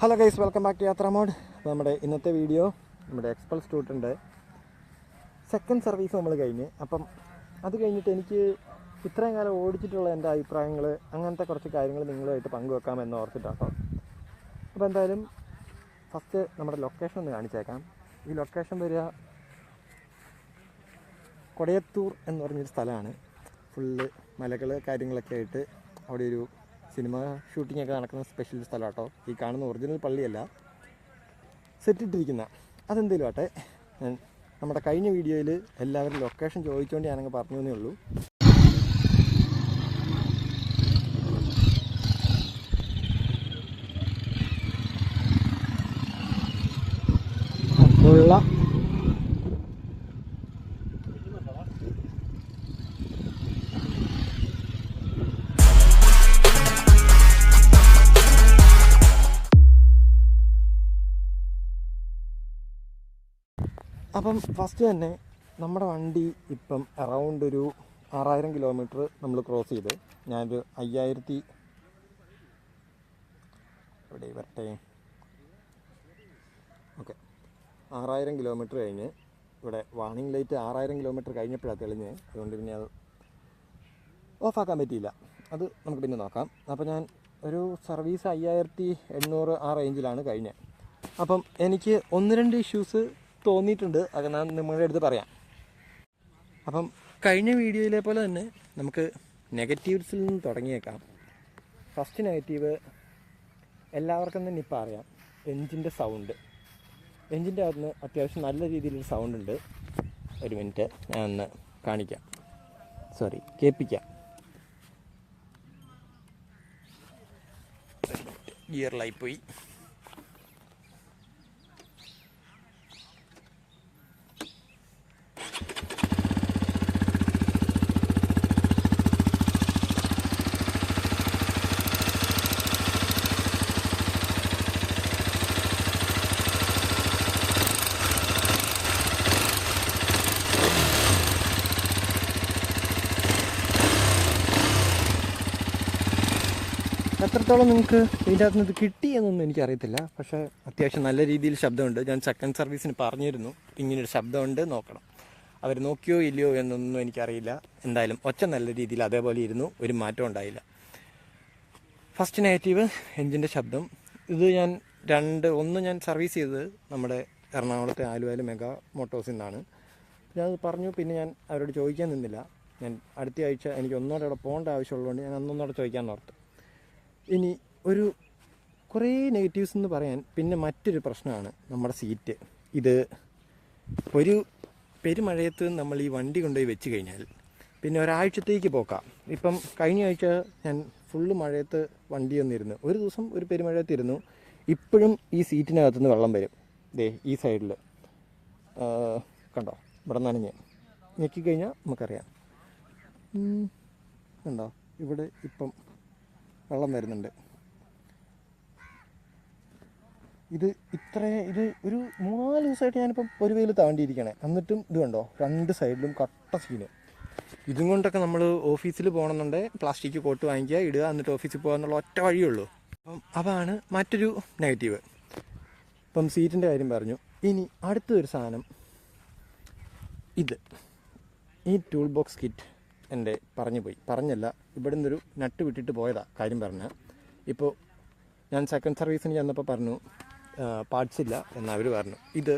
Hello guys, welcome back to Yathra mode. അപ്പോൾ നമ്മുടെ ഇന്നത്തെ വീഡിയോ നമ്മുടെ എക്സ്പൾസ് ടൂട്ടിൻ്റെ സെക്കൻഡ് സർവീസ് നമ്മൾ കഴിഞ്ഞ്. അപ്പം അത് കഴിഞ്ഞിട്ട് എനിക്ക് ഇത്രയും കാലം ഓടിച്ചിട്ടുള്ള എൻ്റെ അഭിപ്രായങ്ങൾ, അങ്ങനത്തെ കുറച്ച് കാര്യങ്ങൾ നിങ്ങളുമായിട്ട് പങ്കുവെക്കാമെന്ന് ഓർത്തിട്ടാട്ടോ. അപ്പോൾ എന്തായാലും ഫസ്റ്റ് നമ്മുടെ ലൊക്കേഷൻ ഒന്ന് കാണിച്ചേക്കാം. ഈ ലൊക്കേഷൻ വരിക കൊടയത്തൂർ എന്ന് പറഞ്ഞൊരു സ്ഥലമാണ്. ഫുള്ള് മലകൾ കാര്യങ്ങളൊക്കെ ആയിട്ട് അവിടെ ഒരു സിനിമ ഷൂട്ടിങ്ങൊക്കെ നടക്കുന്ന സ്പെഷ്യൽ സ്ഥലം കേട്ടോ. ഈ കാണുന്ന ഒറിജിനൽ പള്ളിയല്ല, സെറ്റിട്ടിരിക്കുന്ന അതെന്തേലും ആട്ടെ. നമ്മുടെ കഴിഞ്ഞ വീഡിയോയിൽ എല്ലാവരും ലൊക്കേഷൻ ചോദിച്ചുകൊണ്ട് ഞാനങ്ങ് പറഞ്ഞു എന്നേ ഉള്ളൂ. ഉള്ള അപ്പം ഫസ്റ്റ് തന്നെ നമ്മുടെ വണ്ടി ഇപ്പം അറൗണ്ട് ഒരു 6000 കിലോമീറ്റർ നമ്മൾ ക്രോസ് ചെയ്ത്. ഞാനൊരു 5000 ഇവിടെ വരട്ടെ. ഓക്കെ, 6000 കിലോമീറ്റർ കഴിഞ്ഞ് ഇവിടെ വാർണിംഗ് ലൈറ്റ് 6000 കിലോമീറ്റർ കഴിഞ്ഞപ്പോഴാണ് തെളിഞ്ഞ്. അതുകൊണ്ട് പിന്നെ അത് ഓഫാക്കാൻ പറ്റിയില്ല. അത് നമുക്ക് പിന്നെ നോക്കാം. അപ്പോൾ ഞാൻ ഒരു സർവീസ് 5800 ആ റേഞ്ചിലാണ് കഴിഞ്ഞത്. അപ്പം എനിക്ക് 1-2 ഇഷ്യൂസ് തോന്നിയിട്ടുണ്ട്. അത് ഞാൻ നിങ്ങളുടെ അടുത്ത് പറയാം. അപ്പം കഴിഞ്ഞ വീഡിയോയിലെ പോലെ തന്നെ നമുക്ക് നെഗറ്റീവ്സിൽ നിന്ന് തുടങ്ങിയേക്കാം. ഫസ്റ്റ് നെഗറ്റീവ് എല്ലാവർക്കും തന്നെ ഇപ്പോൾ അറിയാം, എൻജിൻ്റെ സൗണ്ട്. എൻജിൻ്റെ അകത്തുനിന്ന് അത്യാവശ്യം നല്ല രീതിയിലൊരു സൗണ്ട് ഉണ്ട്. ഒരു മിനിറ്റ്, ഞാൻ ഒന്ന് കാണിക്കാം, കേൾപ്പിക്കാം. ഗിയറിലായിപ്പോയി. എത്രത്തോളം നിങ്ങൾക്ക് ഇതിൻ്റെ അകത്ത് നിന്ന് കിട്ടിയെന്നൊന്നും എനിക്കറിയത്തില്ല. പക്ഷേ അത്യാവശ്യം നല്ല രീതിയിൽ ശബ്ദമുണ്ട്. ഞാൻ സെക്കൻഡ് സർവീസിന് പറഞ്ഞിരുന്നു ഇങ്ങനൊരു ശബ്ദമുണ്ട്, നോക്കണം. അവർ നോക്കിയോ ഇല്ലയോ എന്നൊന്നും എനിക്കറിയില്ല. എന്തായാലും ഒച്ച നല്ല രീതിയിൽ അതേപോലെ ഇരുന്നു, ഒരു മാറ്റം ഉണ്ടായില്ല. ഫസ്റ്റ് നെഗറ്റീവ് എൻജിൻ്റെ ശബ്ദം. ഇത് ഞാൻ സർവീസ് ചെയ്തത് നമ്മുടെ എറണാകുളത്തെ ആലുവയിലെ മെഗാ മോട്ടോഴ്സിൽ നിന്നാണ്. ഞാനത് പറഞ്ഞു. പിന്നെ ഞാൻ അവരോട് ചോദിക്കാൻ നിന്നില്ല. ഞാൻ അടുത്ത ആഴ്ച എനിക്ക് ഒന്നോടെ അവിടെ പോകേണ്ട ആവശ്യമുള്ളതുകൊണ്ട് ഞാൻ അന്നൊന്നോടെ ചോദിക്കാൻ ഓർത്തു. ഇനി കുറേ നെഗറ്റീവ്സ് എന്ന് പറയാൻ പിന്നെ മറ്റൊരു പ്രശ്നമാണ് നമ്മുടെ സീറ്റ്. ഇത് ഒരു പെരുമഴയത്ത് നമ്മൾ ഈ വണ്ടി കൊണ്ടുപോയി വെച്ച് കഴിഞ്ഞാൽ പിന്നെ ഒരാഴ്ചത്തേക്ക് പോക്കാം. ഇപ്പം കഴിഞ്ഞ ആഴ്ച ഞാൻ ഫുള്ള് മഴയത്ത് വണ്ടി വന്നിരുന്നു. ഒരു ദിവസം ഒരു പെരുമഴയത്തിരുന്നു. ഇപ്പോഴും ഈ സീറ്റിനകത്തുനിന്ന് വെള്ളം വരും. ഈ സൈഡിൽ കണ്ടോ, ഇവിടെ നനഞ്ഞ് ഞെക്കിക്കഴിഞ്ഞാൽ നമുക്കറിയാം. കണ്ടോ, ഇവിടെ ഇപ്പം വെള്ളം വരുന്നുണ്ട്. ഇത് ഒരു 3-4 ദിവസമായിട്ട് ഞാനിപ്പം ഒരു വെയിൽ താണ്ടിയിരിക്കണേ. എന്നിട്ടും ഇത് കണ്ടോ, 2 സൈഡിലും കട്ട സീന്. ഇതും കൊണ്ടൊക്കെ നമ്മൾ ഓഫീസിൽ പോകണമെന്നുണ്ടെങ്കിൽ പ്ലാസ്റ്റിക് കോട്ട് വാങ്ങിക്കുക, ഇടുക, എന്നിട്ട് ഓഫീസിൽ പോകുക എന്നുള്ള ഒറ്റ വഴിയുള്ളൂ. അപ്പം അതാണ് മറ്റൊരു നെഗറ്റീവ്. ഇപ്പം സീറ്റിൻ്റെ കാര്യം പറഞ്ഞു. ഇനി അടുത്തൊരു സാധനം, ഈ ടൂൾ ബോക്സ് കിറ്റ് എൻ്റെ പറഞ്ഞല്ല, ഇവിടെ നിന്നൊരു നട്ട് വിട്ടിട്ട് പോയതാണ് കാര്യം പറഞ്ഞാൽ. ഇപ്പോൾ ഞാൻ സെക്കൻഡ് സർവീസിന് ചെന്നപ്പോൾ പറഞ്ഞു പാർട്സ് ഇല്ല എന്നവർ പറഞ്ഞു. ഇത്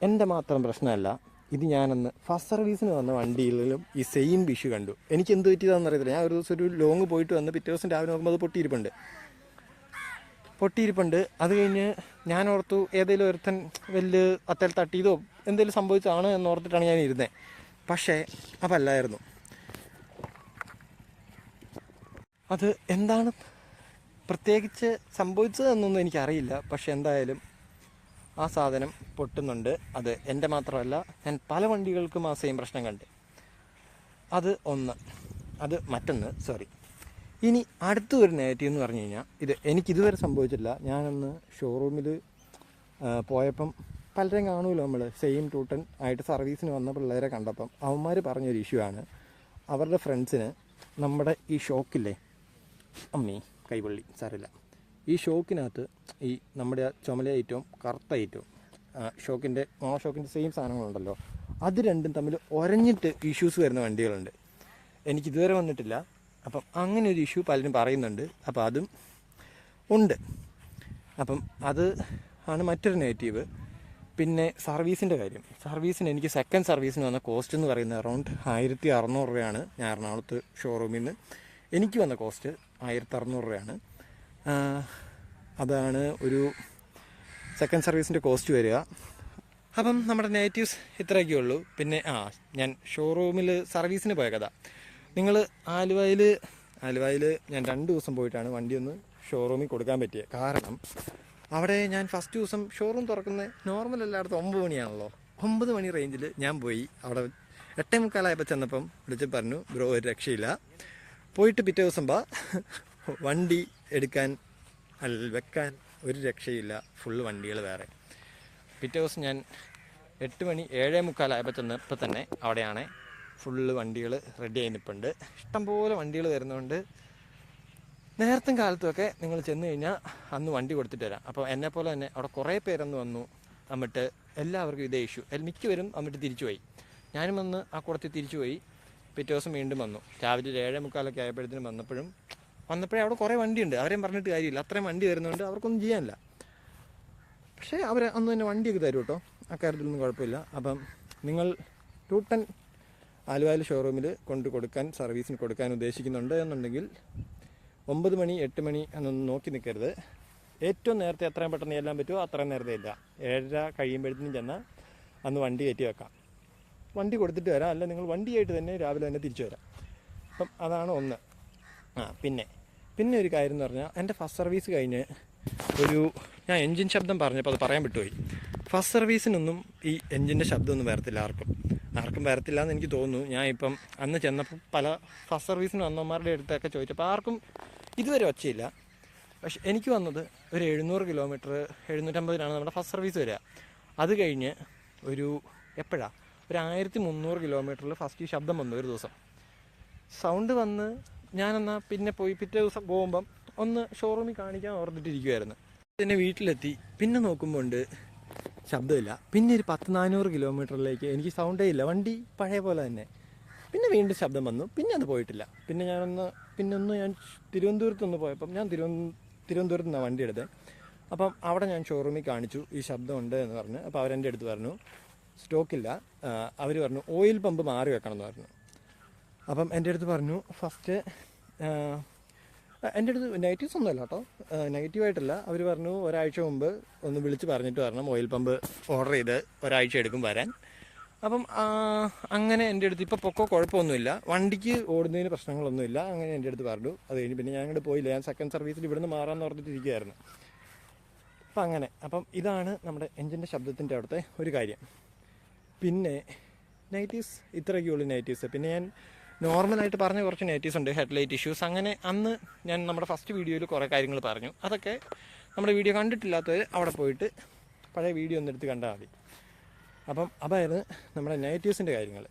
എൻ്റെ മാത്രം പ്രശ്നമല്ല. ഇത് ഞാനന്ന് ഫസ്റ്റ് സർവീസിന് വന്ന വണ്ടിയിലും ഈ സെയിം ഇഷ്യൂ കണ്ടു. എനിക്ക് എന്ത് പറ്റിയതാണെന്ന് അറിയത്തില്ല. ഞാൻ ഒരു ദിവസം ഒരു ലോങ് പോയിട്ട് വന്ന് പിറ്റേ ദിവസം രാവിലെ നോക്കുമ്പോൾ അത് പൊട്ടിയിരിപ്പുണ്ട്. അത് കഴിഞ്ഞ് ഞാൻ ഓർത്തു ഏതെങ്കിലും ഒരുത്തൻ വലിയ അത്തൽ തട്ടിയതോ എന്തെങ്കിലും സംഭവിച്ചതാണ് എന്നോർത്തിട്ടാണ് ഞാൻ ഇരുന്നത്. പക്ഷേ അതല്ലായിരുന്നു. അത് എന്താണ് പ്രത്യേകിച്ച് സംഭവിച്ചതെന്നൊന്നും എനിക്കറിയില്ല. പക്ഷെ എന്തായാലും ആ സാധനം പൊട്ടുന്നുണ്ട്. അത് എൻ്റെ മാത്രമല്ല, ഞാൻ പല വണ്ടികൾക്കും ആ സെയിം പ്രശ്നം കണ്ട്. അത് മറ്റൊന്ന്. ഇനി അടുത്തൊരു നെഗറ്റീവ് എന്ന് പറഞ്ഞു കഴിഞ്ഞാൽ, എനിക്കിതുവരെ സംഭവിച്ചിട്ടില്ല. ഞാനന്ന് ഷോറൂമിൽ പോയപ്പം പലരെയും കാണുമല്ലോ നമ്മൾ, സെയിം ടൂട്ടൻ ആയിട്ട് സർവീസിന് വന്ന പിള്ളേരെ കണ്ടപ്പം അവന്മാർ പറഞ്ഞൊരു ഇഷ്യൂ ആണ്. അവരുടെ ഫ്രണ്ട്സിന് നമ്മുടെ ഈ ഷോക്കില്ലേ, കൈവള്ളി സാരമില്ല, ഈ ഷോക്കിനകത്ത് ഈ നമ്മുടെ ചുമല ഐറ്റവും കറുത്ത ഐറ്റവും ഷോക്കിൻ്റെ മോണോഷോക്കിൻ്റെ സെയിം സാധനങ്ങളുണ്ടല്ലോ, അത് രണ്ടും തമ്മിൽ ഉരഞ്ഞിട്ട് ഇഷ്യൂസ് വരുന്ന വണ്ടികളുണ്ട്. എനിക്കിതുവരെ വന്നിട്ടില്ല. അപ്പം അങ്ങനെ ഒരു ഇഷ്യൂ പലരും പറയുന്നുണ്ട്. അപ്പം അതും ഉണ്ട്. അപ്പം അത് ആണ് മറ്റൊരു നെഗറ്റീവ്. പിന്നെ സർവീസിൻ്റെ കാര്യം. സർവീസിന് എനിക്ക് സെക്കൻഡ് സർവീസിന് വന്ന കോസ്റ്റ് എന്ന് പറയുന്നത് അറൗണ്ട് 1600 രൂപയാണ്. ഞാൻ എറണാകുളത്ത് ഷോറൂമിൽ നിന്ന് എനിക്ക് വന്ന കോസ്റ്റ് 1600 രൂപയാണ്. അതാണ് ഒരു സെക്കൻഡ് സർവീസിൻ്റെ കോസ്റ്റ് വരിക. അപ്പം നമ്മുടെ നെഗറ്റീവ്സ് ഇത്രയൊക്കെ ഉള്ളൂ. പിന്നെ ഞാൻ ഷോറൂമിൽ സർവീസിന് പോയ കഥ. നിങ്ങൾ ആലുവയിൽ ഞാൻ 2 ദിവസം പോയിട്ടാണ് വണ്ടി ഒന്ന് ഷോറൂമിൽ കൊടുക്കാൻ പറ്റിയത്. കാരണം അവിടെ ഞാൻ ഫസ്റ്റ് ദിവസം ഷോറൂം തുറക്കുന്നത് നോർമൽ എല്ലായിടത്തും 9 മണിയാണല്ലോ. 9 മണി റേഞ്ചിൽ ഞാൻ പോയി. അവിടെ 8:45 ചെന്നപ്പം വിളിച്ച് പറഞ്ഞു, ബ്രോ ഒരു രക്ഷയില്ല, പോയിട്ട് പിറ്റേ ദിവസം വണ്ടി എടുക്കാൻ വെക്കാൻ ഒരു രക്ഷയില്ല, ഫുള്ള് വണ്ടികൾ വേറെ. പിറ്റേ ദിവസം ഞാൻ 8 മണി 7:45 ചെന്നപ്പോൾ തന്നെ അവിടെയാണ് ഫുള്ള് വണ്ടികൾ റെഡി ആയി നിൽപ്പുണ്ട്. ഇഷ്ടംപോലെ വണ്ടികൾ വരുന്നതുകൊണ്ട് നേരത്തും കാലത്തുമൊക്കെ നിങ്ങൾ ചെന്ന് കഴിഞ്ഞാൽ അന്ന് വണ്ടി കൊടുത്തിട്ട് വരാം. അപ്പോൾ എന്നെപ്പോലെ തന്നെ അവിടെ കുറേ പേരൊന്ന് വന്നു. എന്നിട്ട് എല്ലാവർക്കും ഇതേ ഇഷ്യൂ. മിക്കവരും എന്നിട്ട് തിരിച്ചുപോയി. ഞാനും വന്ന് ആ കൂടത്തിൽ തിരിച്ചുപോയി. പിറ്റേ ദിവസം വീണ്ടും വന്നു. രാവിലെ 7:45 ആയപ്പോഴത്തേനും വന്നപ്പോഴേ അവിടെ കുറേ വണ്ടിയുണ്ട്. അവരെയും പറഞ്ഞിട്ട് കാര്യമില്ല, അത്രയും വണ്ടി വരുന്നതുകൊണ്ട് അവർക്കൊന്നും ചെയ്യാനില്ല. പക്ഷേ അവർ അന്ന് തന്നെ വണ്ടിയൊക്കെ തരും കേട്ടോ, അക്കാര്യത്തിലൊന്നും കുഴപ്പമില്ല. അപ്പം നിങ്ങൾ ടൂട്ടൻ ആലുവയിൽ ഷോറൂമിൽ സർവീസിന് കൊടുക്കാൻ ഉദ്ദേശിക്കുന്നുണ്ട് എന്നുണ്ടെങ്കിൽ 9 മണി 8 മണി എന്നൊന്നും നോക്കി നിൽക്കരുത്. ഏറ്റവും നേരത്തെ എത്രയും പെട്ടെന്ന് ചെല്ലാൻ പറ്റുമോ അത്രയും നേരത്തെ ഇല്ല. 7:30 കഴിയുമ്പോഴത്തേനും ചെന്നാൽ അന്ന് വണ്ടി കയറ്റി വെക്കാം, വണ്ടി കൊടുത്തിട്ട് വരാം. അല്ല നിങ്ങൾ വണ്ടിയായിട്ട് തന്നെ രാവിലെ തന്നെ തിരിച്ചു വരാം. അപ്പം അതാണ് ഒന്ന്. പിന്നെ ഒരു കാര്യം എന്ന് പറഞ്ഞാൽ, എൻ്റെ ഫസ്റ്റ് സർവീസ് കഴിഞ്ഞ് ഞാൻ എൻജിൻ ശബ്ദം പറഞ്ഞപ്പോൾ അത് പറയാൻ വിട്ടുപോയി. ഫസ്റ്റ് സർവീസിനൊന്നും ഈ എൻജിൻ്റെ ശബ്ദമൊന്നും വരത്തില്ല, ആർക്കും വരത്തില്ല എന്ന് എനിക്ക് തോന്നുന്നു. ഞാൻ ഇപ്പം അന്ന് ചെന്നപ്പോൾ പല ഫസ്റ്റ് സർവീസിന് വന്നവന്മാരുടെ അടുത്തൊക്കെ ചോദിച്ചപ്പോൾ ആർക്കും ഇതുവരെ ഒച്ചയില്ല. പക്ഷെ എനിക്ക് വന്നത് ഒരു 700 കിലോമീറ്റർ 750 നമ്മുടെ ഫസ്റ്റ് സർവീസ് വരിക. അത് കഴിഞ്ഞ് ഒരു 1300 കിലോമീറ്ററിൽ ഫസ്റ്റ് ഈ ശബ്ദം വന്നു. ഒരു ദിവസം സൗണ്ട് വന്ന് ഞാനെന്നാൽ പിന്നെ പോയി പിറ്റേ ദിവസം പോകുമ്പം ഒന്ന് ഷോറൂമിൽ കാണിക്കാൻ ഓർത്തിട്ടിരിക്കുമായിരുന്നു. പിന്നെ വീട്ടിലെത്തി, പിന്നെ നോക്കുമ്പോൾ ഉണ്ട് ശബ്ദമില്ല. പിന്നെ ഒരു 400 കിലോമീറ്ററിലേക്ക് എനിക്ക് സൗണ്ടേ ഇല്ല, വണ്ടി പഴയ പോലെ തന്നെ. പിന്നെ വീണ്ടും ശബ്ദം വന്നു, പിന്നെ അത് പോയിട്ടില്ല. പിന്നെ ഞാൻ തിരുവനന്തപുരത്തൊന്ന് പോയപ്പം ഞാൻ തിരുവനന്തപുരത്ത് നിന്നാണ് വണ്ടി എടുത്തത്. അപ്പം അവിടെ ഞാൻ ഷോറൂമിൽ കാണിച്ചു ഈ ശബ്ദമുണ്ട് എന്ന് പറഞ്ഞു. അപ്പോൾ അവരെൻ്റെ അടുത്ത് പറഞ്ഞു സ്റ്റോക്കില്ല. അവർ പറഞ്ഞു ഓയിൽ പമ്പ് മാറി വെക്കണം എന്ന് പറഞ്ഞു. അപ്പം എൻ്റെ അടുത്ത് പറഞ്ഞു ഫസ്റ്റ് എൻ്റെ അടുത്ത് നെഗറ്റീവ്സ് ഒന്നുമല്ല കേട്ടോ, നെഗറ്റീവായിട്ടല്ല. അവർ പറഞ്ഞു ഒരാഴ്ച മുമ്പ് ഒന്ന് വിളിച്ച് പറഞ്ഞിട്ട് വരണം, ഓയിൽ പമ്പ് ഓർഡർ ചെയ്ത് ഒരാഴ്ച എടുക്കും വരാൻ. അപ്പം അങ്ങനെ എൻ്റെ അടുത്ത് ഇപ്പോൾ പൊക്കോ കുഴപ്പമൊന്നുമില്ല, വണ്ടിക്ക് ഓടുന്നതിന് പ്രശ്നങ്ങളൊന്നുമില്ല, അങ്ങനെ എൻ്റെ അടുത്ത് പറഞ്ഞു. അത് കഴിഞ്ഞ് പിന്നെ ഞാൻ അങ്ങോട്ട് പോയില്ല. ഞാൻ സെക്കൻഡ് സർവീസിൽ ഇവിടുന്ന് മാറാമെന്ന് ഓർത്തിട്ടിരിക്കുകയായിരുന്നു. അപ്പം ഇതാണ് നമ്മുടെ എൻജിൻ്റെ ശബ്ദത്തിൻ്റെ അവിടുത്തെ ഒരു കാര്യം. പിന്നെ നെഗറ്റീവ്സ് ഇത്രയൊക്കെ ഉള്ളൂ നെഗറ്റീവ്സ്. പിന്നെ ഞാൻ നോർമലായിട്ട് പറഞ്ഞ കുറച്ച് നെഗറ്റീവ്സ് ഉണ്ട്, ഹെഡ്ലൈറ്റ് ഇഷ്യൂസ്. അങ്ങനെ അന്ന് ഞാൻ നമ്മുടെ ഫസ്റ്റ് വീഡിയോയിൽ കുറേ കാര്യങ്ങൾ പറഞ്ഞു. അതൊക്കെ നമ്മുടെ വീഡിയോ കണ്ടിട്ടില്ലാത്തവർ അവിടെ പോയിട്ട് പഴയ വീഡിയോ ഒന്ന് എടുത്ത് കണ്ടാൽ മതി. അപ്പം അതായിരുന്നു നമ്മുടെ നെഗറ്റീവ്സിൻ്റെ കാര്യങ്ങൾ.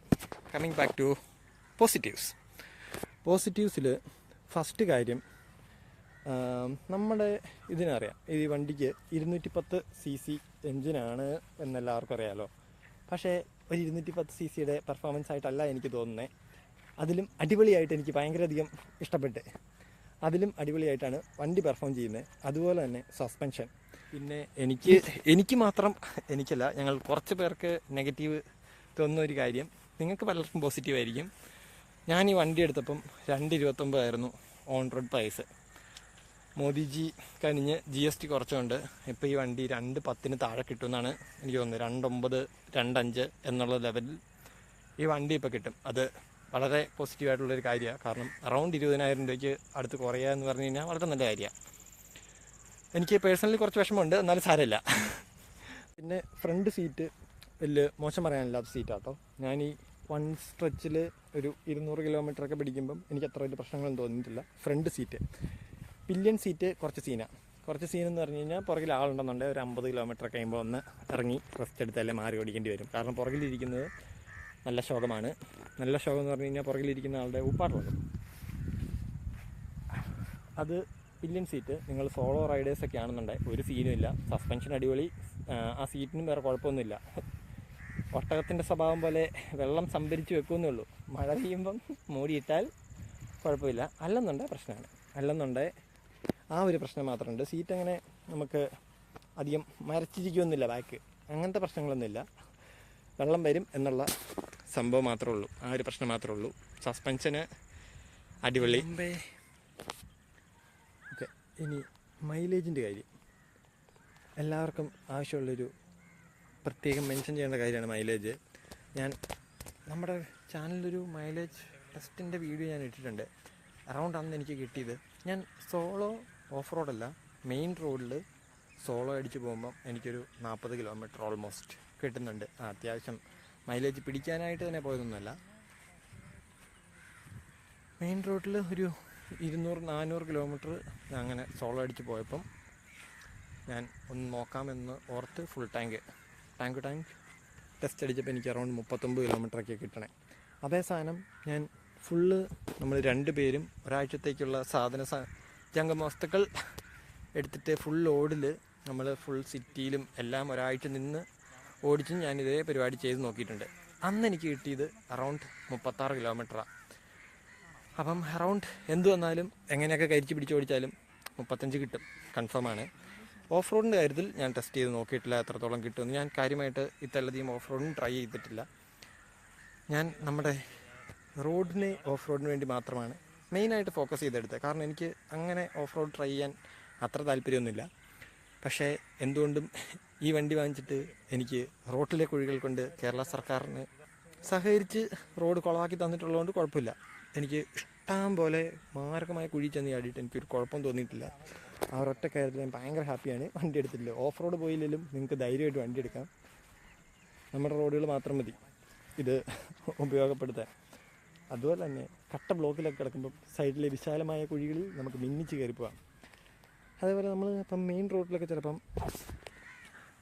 കമ്മിങ് ബാക്ക് ടു പോസിറ്റീവ്സിൽ ഫസ്റ്റ് കാര്യം, നമ്മുടെ ഇതിനറിയാം ഈ വണ്ടിക്ക് 210 cc എൻജിനാണ് എന്നെല്ലാവർക്കും അറിയാമല്ലോ. പക്ഷേ ഒരു 210 cc പെർഫോമൻസ് ആയിട്ടല്ല എനിക്ക് തോന്നുന്നത്. അതിലും അടിപൊളിയായിട്ട് എനിക്ക് ഭയങ്കരധികം ഇഷ്ടപ്പെട്ട്, അതിലും അടിപൊളിയായിട്ടാണ് വണ്ടി പെർഫോം ചെയ്യുന്നത്. അതുപോലെ തന്നെ സസ്പെൻഷൻ. പിന്നെ എനിക്ക് മാത്രം എനിക്കല്ല, ഞങ്ങൾ കുറച്ച് പേർക്ക് നെഗറ്റീവ് തോന്നുന്ന ഒരു കാര്യം, നിങ്ങൾക്ക് പലർക്കും പോസിറ്റീവായിരിക്കും. ഞാൻ ഈ വണ്ടി എടുത്തപ്പം 229 ആയിരുന്നു ഓൺ റോഡ് പ്രൈസ്. മോദിജി കഴിഞ്ഞ് GST കുറച്ചുകൊണ്ട് ഇപ്പോൾ ഈ വണ്ടി 210 താഴെ കിട്ടുമെന്നാണ് എനിക്ക് തോന്നുന്നത്. 2.9 2.5 എന്നുള്ള ലെവലിൽ ഈ വണ്ടി ഇപ്പോൾ കിട്ടും. അത് വളരെ പോസിറ്റീവായിട്ടുള്ളൊരു കാര്യമാണ്. കാരണം അറൗണ്ട് 20,000 രൂപയ്ക്ക് അടുത്ത് കുറയുക എന്ന് പറഞ്ഞു കഴിഞ്ഞാൽ വളരെ നല്ല കാര്യമാണ്. എനിക്ക് പേഴ്സണലി കുറച്ച് വിഷമമുണ്ട്, എന്നാലും സാരമില്ല. പിന്നെ ഫ്രണ്ട് സീറ്റ് വലിയ മോശം പറയാനില്ലാത്ത സീറ്റാട്ടോ. ഞാൻ ഈ വൺ സ്ട്രെച്ചിൽ ഒരു 200 കിലോമീറ്ററൊക്കെ പിടിക്കുമ്പം എനിക്ക് അത്ര വലിയ പ്രശ്നങ്ങളൊന്നും തോന്നിയിട്ടില്ല. ഫ്രണ്ട് സീറ്റ് പില്യൺ സീറ്റ് കുറച്ച് സീനെന്ന് പറഞ്ഞു കഴിഞ്ഞാൽ പുറകിൽ ആളുണ്ടെന്നുണ്ടെങ്കിൽ ഒരു 50 കിലോമീറ്റർ കഴിയുമ്പോൾ ഒന്ന് ഇറങ്ങി റെസ്റ്റ് എടുത്തല്ലേ മാറി ഓടിക്കേണ്ടി വരും. കാരണം പുറകിലിരിക്കുന്നത് നല്ല ശോകമാണ്. നല്ല ശോകം എന്ന് പറഞ്ഞു കഴിഞ്ഞാൽ പുറകിലിരിക്കുന്ന ആളുടെ ഉപ്പാട്ടുള്ളത്. അത് പില്ലിയൻ സീറ്റ്. നിങ്ങൾ സോളോ റൈഡേഴ്സൊക്കെ ആണെന്നുണ്ടെങ്കിൽ ഒരു സീനും ഇല്ല, സസ്പെൻഷൻ അടിപൊളി, ആ സീറ്റിനും വേറെ കുഴപ്പമൊന്നുമില്ല. ഒട്ടകത്തിൻ്റെ സ്വഭാവം പോലെ വെള്ളം സംഭരിച്ച് വെക്കുമെന്നേ ഉള്ളൂ, മഴ പെയ്യുമ്പം മൂടിയിട്ടാൽ കുഴപ്പമില്ല. അല്ലെന്നുണ്ടെങ്കിൽ ആ ഒരു പ്രശ്നം മാത്രമുണ്ട്. സീറ്റ് അങ്ങനെ നമുക്ക് അധികം മരച്ചിരിക്കുമെന്നില്ല, ബാക്ക് അങ്ങനത്തെ പ്രശ്നങ്ങളൊന്നുമില്ല. വെള്ളം വരും എന്നുള്ള സംഭവം മാത്രമേ ഉള്ളൂ, ആ ഒരു പ്രശ്നം മാത്രമേ ഉള്ളൂ. സസ്പെൻഷന് അടിപൊളി. ഓക്കെ, ഇനി മൈലേജിൻ്റെ കാര്യം എല്ലാവർക്കും ആവശ്യമുള്ളൊരു പ്രത്യേകം മെൻഷൻ ചെയ്യേണ്ട കാര്യമാണ് മൈലേജ്. ഞാൻ നമ്മുടെ ചാനലിലൊരു മൈലേജ് ടെസ്റ്റിൻ്റെ വീഡിയോ ഞാൻ ഇട്ടിട്ടുണ്ട്. അറൗണ്ട് അന്ന് എനിക്ക് കിട്ടിയത്, ഞാൻ സോളോ ഓഫ് റോഡല്ല, മെയിൻ റോഡിൽ സോളോ അടിച്ച് പോകുമ്പം എനിക്കൊരു 40 കിലോമീറ്റർ ഓൾമോസ്റ്റ് കിട്ടുന്നുണ്ട്. അത്യാവശ്യം മൈലേജ് പിടിക്കാനായിട്ട് തന്നെ പോയതൊന്നുമല്ല. മെയിൻ റോഡിൽ ഒരു 200-400 കിലോമീറ്റർ അങ്ങനെ സോളോ അടിച്ച് പോയപ്പം ഞാൻ ഒന്ന് നോക്കാമെന്ന് ഓർത്ത് ഫുൾ ടാങ്ക് ടെസ്റ്റ് അടിച്ചപ്പോൾ എനിക്ക് അറൗണ്ട് 39 കിലോമീറ്ററൊക്കെ കിട്ടണേ. അതേ സാധനം ഞാൻ ഫുള്ള് നമ്മൾ 2 പേരും ഒരാഴ്ചത്തേക്കുള്ള ജംഗമവസ്തുക്കൾ എടുത്തിട്ട് ഫുൾ ലോഡിൽ നമ്മൾ ഫുൾ സിറ്റിയിലും എല്ലാം ഒരാഴ്ച നിന്ന് ഓടിച്ചും ഞാൻ ഇതേ പരിപാടി ചെയ്ത് നോക്കിയിട്ടുണ്ട്. അന്ന് എനിക്ക് കിട്ടിയത് അറൗണ്ട് 36 കിലോമീറ്ററാണ്. അപ്പം അറൗണ്ട് എന്ത് വന്നാലും എങ്ങനെയൊക്കെ കരിച്ച് പിടിച്ച് ഓടിച്ചാലും 35 കിട്ടും, കൺഫേമാണ്. ഓഫ് റോഡിൻ്റെ കാര്യത്തിൽ ഞാൻ ടെസ്റ്റ് ചെയ്ത് നോക്കിയിട്ടില്ല എത്രത്തോളം കിട്ടുമെന്ന്. ഞാൻ കാര്യമായിട്ട് ഇത്രയധികം ഓഫ് റോഡിന് ട്രൈ ചെയ്തിട്ടില്ല. ഞാൻ നമ്മുടെ റോഡിനെ ഓഫ് റോഡിന് വേണ്ടി മാത്രമാണ് മെയിനായിട്ട് ഫോക്കസ് ചെയ്തെടുത്തത്. കാരണം എനിക്ക് അങ്ങനെ ഓഫ് റോഡ് ട്രൈ ചെയ്യാൻ അത്ര താല്പര്യമൊന്നുമില്ല. പക്ഷേ എന്തുകൊണ്ടും ഈ വണ്ടി വാങ്ങിച്ചിട്ട് എനിക്ക് റോഡിലെ കുഴികൾ കൊണ്ട് കേരള സർക്കാരിന് സഹകരിച്ച് റോഡ് കുളമാക്കി തന്നിട്ടുള്ളതുകൊണ്ട് കുഴപ്പമില്ല. എനിക്ക് ഇഷ്ടം പോലെ മാരകമായ കുഴി ചെന്ന് ചാടിയിട്ട് എനിക്കൊരു കുഴപ്പം തോന്നിയിട്ടില്ല. ആ ഒരൊറ്റ കാര്യത്തിൽ ഞാൻ ഭയങ്കര ഹാപ്പിയാണ്. വണ്ടി എടുത്തിട്ടില്ല. ഓഫ് റോഡ് പോയില്ലെങ്കിലും നിങ്ങൾക്ക് ധൈര്യമായിട്ട് വണ്ടി എടുക്കാം. നമ്മുടെ റോഡുകൾ മാത്രം മതി ഇത് ഉപയോഗപ്പെടുത്താൻ. അതുപോലെ തന്നെ കട്ട ബ്ലോക്കിലൊക്കെ കിടക്കുമ്പോൾ സൈഡിലെ വിശാലമായ കുഴികളിൽ നമുക്ക് മിന്നിച്ച് കയറി പോകാം. അതേപോലെ നമ്മൾ ഇപ്പം മെയിൻ റോഡിലൊക്കെ ചിലപ്പം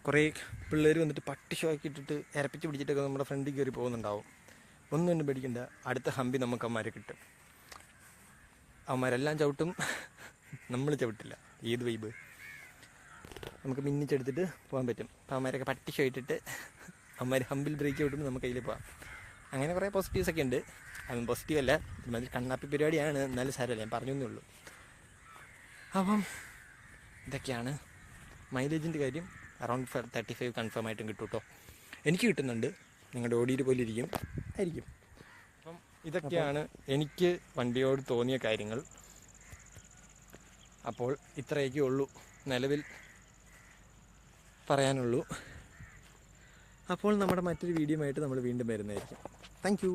കുറേ പിള്ളേർ വന്നിട്ട് പട്ടി ഷോക്കി ഇട്ടിട്ട് ഇരപ്പിച്ച് പിടിച്ചിട്ടൊക്കെ നമ്മുടെ ഫ്രണ്ടിൽ കയറി പോകുന്നുണ്ടാവും. ഒന്നും പേടിക്കണ്ട, അടുത്ത ഹമ്പി നമുക്ക് അവന്മാരെ കിട്ടും. അവന്മാരെല്ലാം ചവിട്ടും, നമ്മൾ ചവിട്ടില്ല. ഏത് വൈബ്, നമുക്ക് മിന്നിച്ചെടുത്തിട്ട് പോകാൻ പറ്റും. അപ്പോൾ അവന്മാരൊക്കെ പട്ടി ഷോ ഇട്ടിട്ട് അവന്മാർ ഹമ്പിൽ ബ്രേക്ക് ചവിട്ടുമ്പോൾ നമുക്ക് കയ്യിൽ പോകാം. അങ്ങനെ കുറേ പോസിറ്റീവ്സൊക്കെ ഉണ്ട്. അതും പോസിറ്റീവ് അല്ല, ഇതുമാതിരി കണ്ണാപ്പി പരിപാടിയാണ്, എന്നാലും സാരമില്ല, ഞാൻ പറഞ്ഞേ ഉള്ളൂ. അപ്പം ഇതൊക്കെയാണ് മൈലേജിൻ്റെ കാര്യം. അറൗണ്ട് 35 കൺഫേം ആയിട്ടും കിട്ടും കേട്ടോ. എനിക്ക് കിട്ടുന്നുണ്ട്, നിങ്ങളുടെ ഓടിയിൽ പോലെ ആയിരിക്കും. അപ്പം ഇതൊക്കെയാണ് എനിക്ക് വണ്ടിയോട് തോന്നിയ കാര്യങ്ങൾ. അപ്പോൾ ഇത്രയൊക്കെ ഉള്ളൂ നിലവിൽ പറയാനുള്ളൂ. അപ്പോൾ നമ്മുടെ മറ്റൊരു വീഡിയോ ആയിട്ട് നമ്മൾ വീണ്ടും വരുന്നതായിരിക്കും. Thank you.